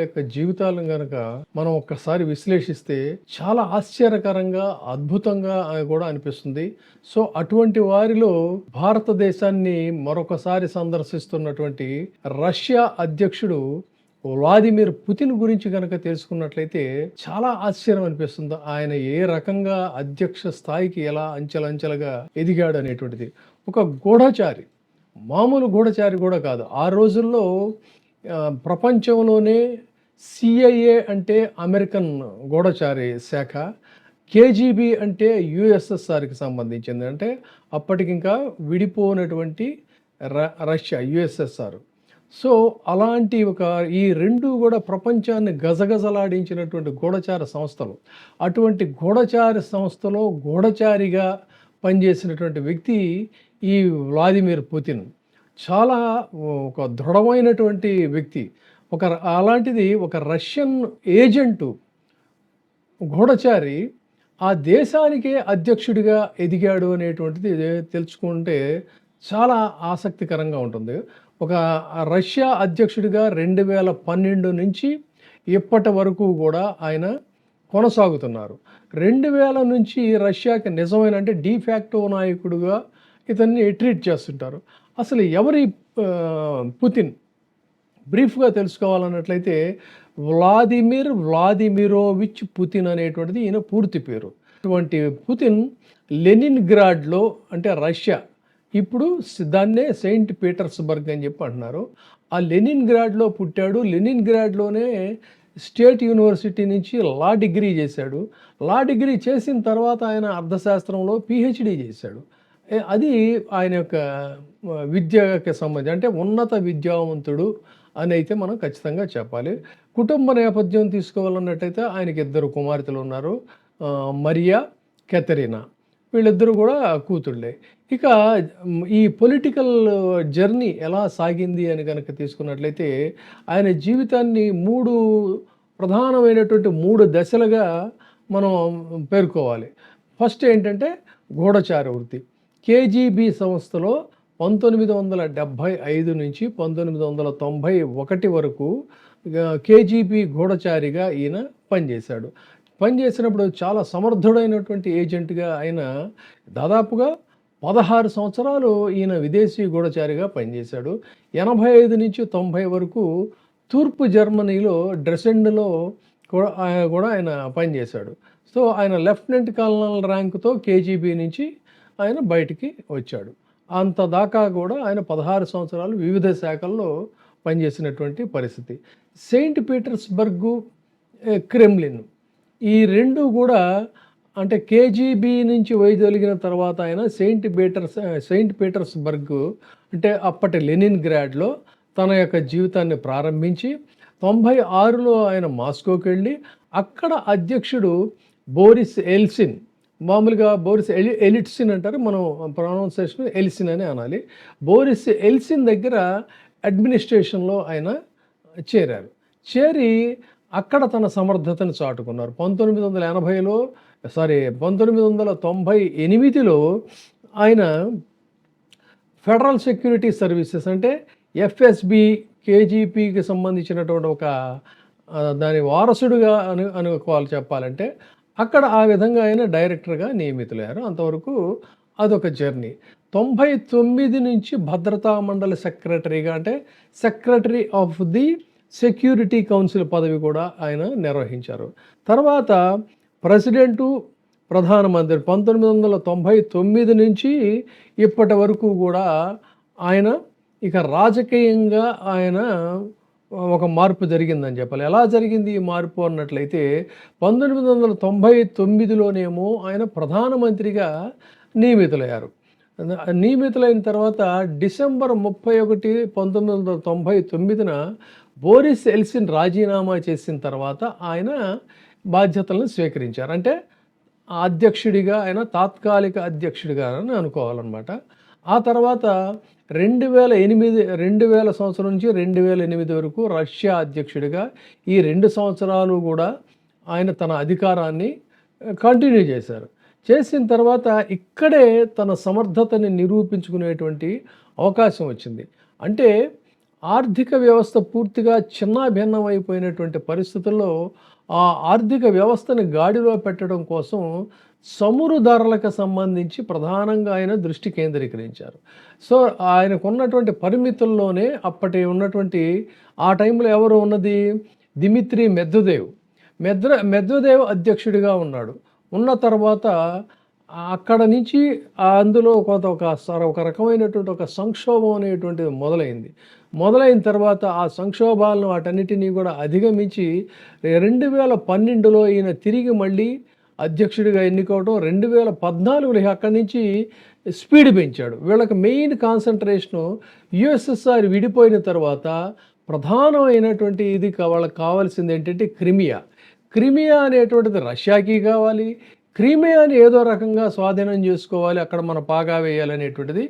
యొక్క జీవితాలను గనక మనం ఒక్కసారి విశ్లేషిస్తే చాలా ఆశ్చర్యకరంగా, అద్భుతంగా కూడా అనిపిస్తుంది. సో, అటువంటి వారిలో భారతదేశాన్ని మరొకసారి సందర్శిస్తున్నటువంటి రష్యా అధ్యక్షుడు వ్లాదిమిర్ పుతిన్ గురించి గనక తెలుసుకున్నట్లయితే చాలా ఆశ్చర్యం అనిపిస్తుంది. ఆయన ఏ రకంగా అధ్యక్ష స్థాయికి ఎలా అంచెలంచెలుగా ఎదిగాడు అనేటువంటిది. ఒక గూఢచారి, మామూలు గూఢచారి కూడా కాదు. ఆ రోజుల్లో ప్రపంచంలోనే సిఐఏ అంటే అమెరికన్ గూఢచారి శాఖ, కేజీబీ అంటే యుఎస్ఎస్ఆర్కి సంబంధించింది. అంటే అప్పటికింకా విడిపోయినటువంటి రష్యా, యుఎస్ఎస్ఆర్. సో అలాంటి ఈ రెండు కూడా ప్రపంచాన్ని గజగజలాడించినటువంటి గూఢచార సంస్థలు. అటువంటి గూఢచార సంస్థలో గూఢచారిగా పనిచేసినటువంటి వ్యక్తి ఈ వ్లాదిమిర్ పుతిన్. చాలా ఒక దృఢమైనటువంటి వ్యక్తి. అలాంటిది ఒక రష్యన్ ఏజెంటు, గూఢచారి ఆ దేశానికే అధ్యక్షుడిగా ఎదిగాడు అనేటువంటిది తెలుసుకుంటే చాలా ఆసక్తికరంగా ఉంటుంది. ఒక రష్యా అధ్యక్షుడిగా 2012 నుంచి ఇప్పటి వరకు కూడా ఆయన కొనసాగుతున్నారు. 2000 నుంచి రష్యాకి నిజమైన అంటే డీఫాక్టో నాయకుడిగా ఇతన్ని ట్రీట్ చేస్తుంటారు. అసలు ఎవరి పుతిన్ బ్రీఫ్గా తెలుసుకోవాలన్నట్లయితే వ్లాదిమిర్ వ్లాదిమిరోవిచ్ పుతిన్ అనేటువంటిది ఈయన పూర్తి పేరు. అటువంటి పుతిన్ లెనిన్గ్రాడ్లో, అంటే రష్యా, ఇప్పుడు దాన్నే సెయింట్ పీటర్స్బర్గ్ అని చెప్పి అంటున్నారు. ఆ లెనిన్గ్రాడ్లో పుట్టాడు. లెనిన్గ్రాడ్లోనే స్టేట్ యూనివర్సిటీ నుంచి లా డిగ్రీ చేశాడు. లా డిగ్రీ చేసిన తర్వాత ఆయన అర్థశాస్త్రంలో పిహెచ్డి చేశాడు. అది ఆయన యొక్క విద్యకి సంబంధించి, అంటే ఉన్నత విద్యావంతుడు అని అయితే మనం ఖచ్చితంగా చెప్పాలి. కుటుంబ నేపథ్యం తీసుకోవాలన్నట్టయితే ఆయనకి 2 కుమార్తెలు ఉన్నారు, మరియా, కెథరీనా. వీళ్ళిద్దరూ కూడా కూతుళ్ళే. ఇక ఈ పొలిటికల్ జర్నీ ఎలా సాగింది అని కనుక తీసుకున్నట్లయితే ఆయన జీవితాన్ని ప్రధానమైనటువంటి 3 దశలుగా మనం పేర్కోవాలి. ఫస్ట్ ఏంటంటే గూఢచార వృత్తి. కేజీబీ సంస్థలో 1975 నుంచి 1991 వరకు కేజీబీ గూఢచారిగా ఈయన పనిచేశాడు. పనిచేసినప్పుడు చాలా సమర్థుడైనటువంటి ఏజెంట్గా ఆయన దాదాపుగా 16 సంవత్సరాలు ఈయన విదేశీ గూఢచారిగా పనిచేశాడు. 85 నుంచి 90 వరకు తూర్పు జర్మనీలో డ్రెసెండ్లో కూడా ఆయన పనిచేశాడు. సో ఆయన లెఫ్టినెంట్ కల్నల్ ర్యాంకుతో కేజీబీ నుంచి ఆయన బయటికి వచ్చాడు. అంత దాకా కూడా ఆయన 16 సంవత్సరాలు వివిధ శాఖల్లో పనిచేసినటువంటి పరిస్థితి. సెయింట్ పీటర్స్బర్గ్, క్రెమ్లిన్, ఈ రెండు కూడా, అంటే కేజీబీ నుంచి వైదొలిగిన తర్వాత ఆయన సెయింట్ పీటర్స్బర్గ్ అంటే అప్పటి లెనిన్గ్రాడ్లో తన యొక్క జీవితాన్ని ప్రారంభించి 96లో ఆయన మాస్కోకి వెళ్ళి అక్కడ అధ్యక్షుడు బోరిస్ ఎల్సిన్, మామూలుగా బోరిస్ ఎలిట్సిన్ అంటారు, మనం ప్రొనౌన్సియేషన్ ఎల్సిన్ అని అనాలి. బోరిస్ ఎల్సిన్ దగ్గర అడ్మినిస్ట్రేషన్లో ఆయన చేరారు. చేరి అక్కడ తన సమర్థతను చాటుకున్నారు. 1998లో ఆయన ఫెడరల్ సెక్యూరిటీ సర్వీసెస్ అంటే ఎఫ్ఎస్బి, కేజీపీకి సంబంధించినటువంటి దాని వారసుడుగా అనుకోవాలి చెప్పాలంటే, అక్కడ ఆ విధంగా ఆయన డైరెక్టర్గా నియమితులయ్యారు. అంతవరకు అదొక జర్నీ. 99 నుంచి భద్రతా మండలి సెక్రటరీగా, అంటే secretary of the security council పదవి కూడా ఆయన నిర్వహించారు. తర్వాత ప్రెసిడెంటు, ప్రధానమంత్రి 1999 నుంచి ఇప్పటి వరకు కూడా ఆయన ఇక రాజకీయంగా ఆయన ఒక మార్పు జరిగిందని చెప్పాలి. ఎలా జరిగింది ఈ మార్పు అన్నట్లయితే 1999లోనేమో ఆయన ప్రధానమంత్రిగా నియమితులయ్యారు. నియమితులైన తర్వాత డిసెంబర్ 31, 1999న బోరిస్ ఎల్సిన్ రాజీనామా చేసిన తర్వాత ఆయన బాధ్యతలను స్వీకరించారు. అంటే అధ్యక్షుడిగా ఆయన తాత్కాలిక అధ్యక్షుడిగా అని అనుకోవాలన్నమాట. ఆ తర్వాత 2000 సంవత్సరం నుంచి 2008 వరకు రష్యా అధ్యక్షుడిగా ఈ 2 సంవత్సరాలు కూడా ఆయన తన అధికారాన్ని కంటిన్యూ చేశారు. చేసిన తర్వాత ఇక్కడే తన సమర్థతని నిరూపించుకునేటువంటి అవకాశం వచ్చింది. అంటే ఆర్థిక వ్యవస్థ పూర్తిగా చిన్నాభిన్నమైపోయినటువంటి పరిస్థితుల్లో ఆ ఆర్థిక వ్యవస్థని గాడిలో పెట్టడం కోసం చమురు ధరలకు సంబంధించి ప్రధానంగా ఆయన దృష్టి కేంద్రీకరించారు. సో, ఆయనకున్నటువంటి పరిమితుల్లోనే అప్పటి ఉన్నటువంటి ఆ టైంలో ఎవరు ఉన్నది? Dmitri Medvedev. మెద్వదేవ్ అధ్యక్షుడిగా ఉన్నాడు. ఉన్న తర్వాత అక్కడ నుంచి అందులో కొంత ఒక రకమైనటువంటి ఒక సంక్షోభం అనేటువంటిది మొదలైంది. మొదలైన తర్వాత ఆ సంక్షోభాలను వాటన్నిటినీ కూడా అధిగమించి 2012లో ఈయన తిరిగి మళ్ళీ అధ్యక్షుడిగా ఎన్నుకోవడం. 2014లో అక్కడి నుంచి స్పీడ్ పెంచాడు. వీళ్ళకి మెయిన్ కాన్సంట్రేషను యుఎస్ఎస్ఆర్ విడిపోయిన తర్వాత ప్రధానమైనటువంటి ఇది వాళ్ళకి కావాల్సింది ఏంటంటే క్రిమియా. క్రిమియా అనేటువంటిది రష్యాకి కావాలి. క్రిమియాని ఏదో రకంగా స్వాధీనం చేసుకోవాలి, అక్కడ మన పాగా వేయాలనేటువంటిది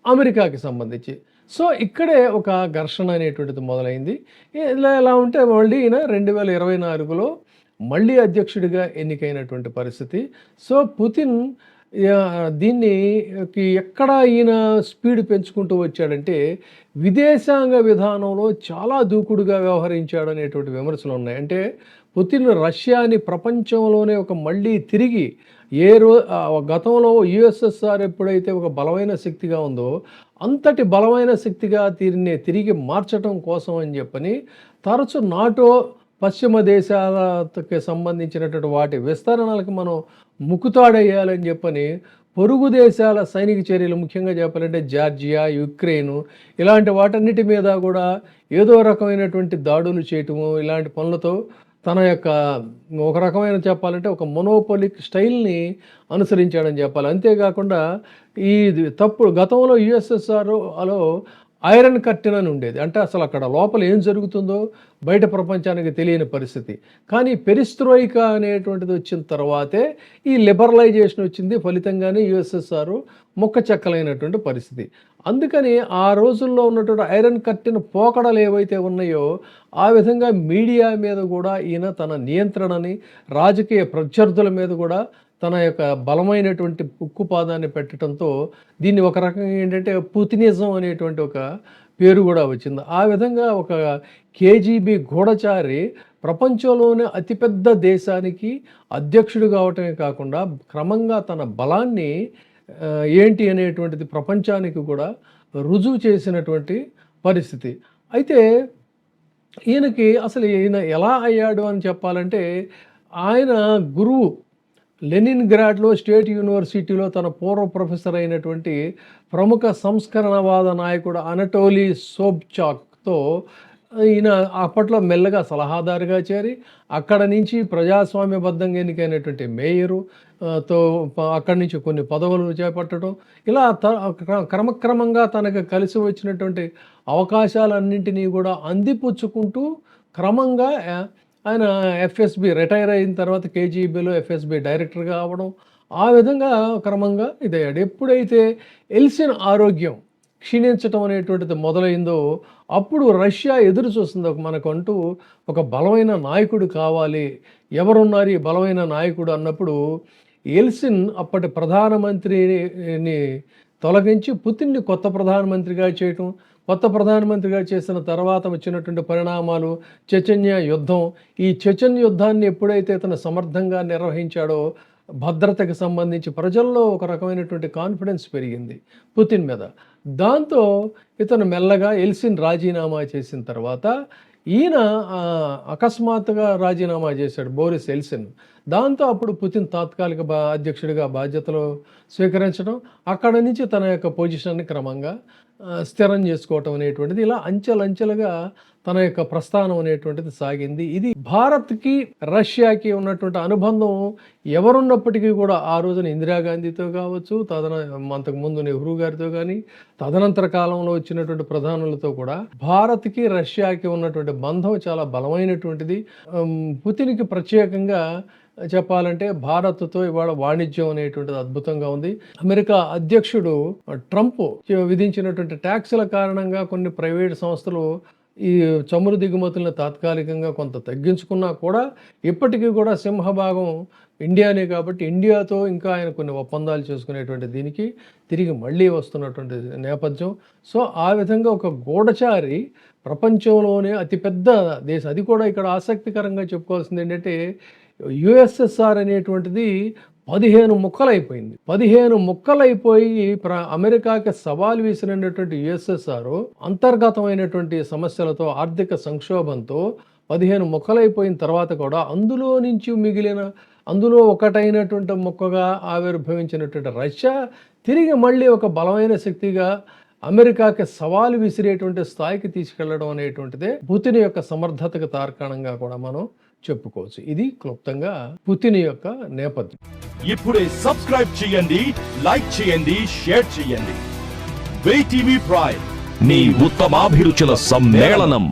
అమెరికాకి సంబంధించి. సో, ఇక్కడే ఒక ఘర్షణ అనేటువంటిది మొదలైంది. ఎలా ఉంటే మళ్ళీ ఈయన 2024లో మళ్ళీ అధ్యక్షుడిగా ఎన్నికైనటువంటి పరిస్థితి. సో, పుతిన్ దీన్ని ఎక్కడ ఈయన స్పీడ్ పెంచుకుంటూ వచ్చాడంటే విదేశాంగ విధానంలో చాలా దూకుడుగా వ్యవహరించాడు అనేటువంటి విమర్శలు ఉన్నాయి. అంటే పుతిన్ రష్యాని ప్రపంచంలోనే ఒక మళ్ళీ తిరిగి గతంలో యుఎస్ఎస్ఆర్ ఎప్పుడైతే ఒక బలమైన శక్తిగా ఉందో అంతటి బలమైన శక్తిగా తిరిగి మార్చడం కోసం అని చెప్పని తరచు నాటో పశ్చిమ దేశాలకి సంబంధించినటువంటి వాటి విస్తరణలకు మనం ముక్కుతాడేయాలని చెప్పని పొరుగు దేశాల సైనిక చర్యలు, ముఖ్యంగా చెప్పాలంటే జార్జియా, యుక్రెయిన్ ఇలాంటి వాటన్నిటి మీద కూడా ఏదో రకమైనటువంటి దాడులు చేయటము, ఇలాంటి పనులతో తన యొక్క ఒక రకమైన చెప్పాలంటే ఒక మొనోపోలిక్ స్టైల్ని అనుసరించాడని చెప్పాలి. అంతేకాకుండా ఈ గతంలో యుఎస్ఎస్ఆర్లో ఐరన్ కర్టెన్ అని ఉండేది. అంటే అసలు అక్కడ లోపల ఏం జరుగుతుందో బయట ప్రపంచానికి తెలియని పరిస్థితి. కానీ పెరిస్ట్రోయికా అనేటువంటిది వచ్చిన తర్వాతే ఈ లిబరలైజేషన్ వచ్చింది. ఫలితంగానే యుఎస్ఎస్ఆర్ ముక్క చెక్కలైనటువంటి పరిస్థితి. అందుకని ఆ రోజుల్లో ఉన్నటువంటి ఐరన్ కర్టెన్ పోకడలు ఏవైతే ఉన్నాయో ఆ విధంగా మీడియా మీద కూడా ఈయన తన నియంత్రణని, రాజకీయ ప్రత్యర్థుల మీద కూడా తన యొక్క బలమైనటువంటి ఉక్కుపాదాన్ని పెట్టడంతో దీన్ని ఒక రకంగా ఏంటంటే పుతినిజం అనేటువంటి ఒక పేరు కూడా వచ్చింది. ఆ విధంగా ఒక కేజీబీ గూఢచారి ప్రపంచంలోనే అతిపెద్ద దేశానికి అధ్యక్షుడు కావటమే కాకుండా క్రమంగా తన బలాన్ని ఏంటి అనేటువంటిది ప్రపంచానికి కూడా రుజువు చేసినటువంటి పరిస్థితి. అయితే ఈయనకి అసలు ఈయన ఎలా అయ్యాడు అని చెప్పాలంటే ఆయన గురువు లెనిన్గ్రాడ్లో స్టేట్ యూనివర్సిటీలో తన పూర్వ ప్రొఫెసర్ అయినటువంటి ప్రముఖ సంస్కరణవాద నాయకుడు అనటోలీ సోబ్చాక్తో ఈయన అప్పట్లో మెల్లగా సలహాదారుగా చేరి అక్కడ నుంచి ప్రజాస్వామ్యబద్ధంగా ఎన్నికైనటువంటి మేయరు తో అక్కడి నుంచి కొన్ని పదవులు చేపట్టడం, ఇలా క్రమక్రమంగా తనకు కలిసి వచ్చినటువంటి అవకాశాలన్నింటినీ కూడా అందిపుచ్చుకుంటూ క్రమంగా ఆయన ఎఫ్ఎస్బి రిటైర్ అయిన తర్వాత కేజీబీలో ఎఫ్ఎస్బి డైరెక్టర్గా అవ్వడం, ఆ విధంగా క్రమంగా ఇదయ్యాడు. ఎప్పుడైతే ఎల్సిన్ ఆరోగ్యం క్షీణించటం అనేటువంటిది మొదలైందో అప్పుడు రష్యా ఎదురు చూస్తుంది, మనకంటూ ఒక బలమైన నాయకుడు కావాలి, ఎవరున్నారు ఈ బలమైన నాయకుడు అన్నప్పుడు ఎల్సిన్ అప్పటి ప్రధానమంత్రిని తొలగించి పుతిన్ని కొత్త ప్రధానమంత్రిగా చేయటం. కొత్త ప్రధానమంత్రిగా చేసిన తర్వాత వచ్చినటువంటి పరిణామాలు చెచెన్యా యుద్ధం. ఈ చెచెన్ యుద్ధాన్ని ఎప్పుడైతే తను సమర్థంగా నిర్వహించాడో భద్రతకు సంబంధించి ప్రజల్లో ఒక రకమైనటువంటి కాన్ఫిడెన్స్ పెరిగింది పుతిన్ మీద. దాంతో ఇతను మెల్లగా ఎల్సిన్ రాజీనామా చేసిన తర్వాత ఈయన అకస్మాత్తుగా రాజీనామా చేశాడు, బోరిస్ ఎల్సిన్. దాంతో అప్పుడు పుతిన్ తాత్కాలిక అధ్యక్షుడిగా బాధ్యతలు స్వీకరించడం, అక్కడ నుంచి తన యొక్క పొజిషన్ని క్రమంగా స్థిరం చేసుకోవటం అనేటువంటిది, ఇలా అంచెలంచెలుగా తన యొక్క ప్రస్థానం అనేటువంటిది సాగింది. ఇది భారత్కి రష్యాకి ఉన్నటువంటి అనుబంధం ఎవరున్నప్పటికీ కూడా ఆ రోజున ఇందిరాగాంధీతో కావచ్చు, అంతకుముందు నెహ్రూ గారితో కానీ, తదనంతర కాలంలో వచ్చినటువంటి ప్రధానులతో కూడా భారత్కి రష్యాకి ఉన్నటువంటి బంధం చాలా బలమైనటువంటిది. పుతిన్కి ప్రత్యేకంగా చెప్పాలంటే భారత్తో ఇవాళ వాణిజ్యం అనేటువంటిది అద్భుతంగా ఉంది. అమెరికా అధ్యక్షుడు ట్రంప్ విధించినటువంటి ట్యాక్సుల కారణంగా కొన్ని ప్రైవేట్ సంస్థలు ఈ చమురు దిగుమతులను తాత్కాలికంగా కొంత తగ్గించుకున్నా కూడా ఇప్పటికీ కూడా సింహభాగం ఇండియానే కాబట్టి ఇండియాతో ఇంకా ఆయన కొన్ని ఒప్పందాలు చేసుకునేటువంటి దీనికి తిరిగి మళ్ళీ వస్తున్నటువంటి నేపథ్యం. సో ఆ విధంగా ఒక గూఢచారి ప్రపంచంలోనే అతిపెద్ద దేశం, అది కూడా ఇక్కడ ఆసక్తికరంగా చెప్పుకోవాల్సింది ఏంటంటే యుఎస్ఎస్ఆర్ అనేటువంటిది 15 ముక్కలైపోయింది. 15 ముక్కలైపోయి అమెరికాకి సవాల్ విసిరినటువంటి యుఎస్ఎస్ఆర్ అంతర్గతమైనటువంటి సమస్యలతో, ఆర్థిక సంక్షోభంతో 15 ముక్కలైపోయిన తర్వాత కూడా అందులో ఒకటైనటువంటి ముక్కగా ఆవిర్భవించినటువంటి రష్యా తిరిగి మళ్ళీ ఒక బలమైన శక్తిగా అమెరికాకి సవాలు విసిరేటువంటి స్థాయికి తీసుకెళ్లడం అనేటువంటిదే పుతిన్ యొక్క సమర్థతకు తార్కాణంగా కూడా మనం చెప్పుకోవచ్చు. ఇది క్లుప్తంగా పుతిన్ యొక్క నేపథ్యం. ఇప్పుడే సబ్స్క్రైబ్ చేయండి, లైక్ చేయండి, షేర్ చేయండి. VTV ప్రైమ్, నీ ఉత్తమాభిరుచుల సమ్మేళనం.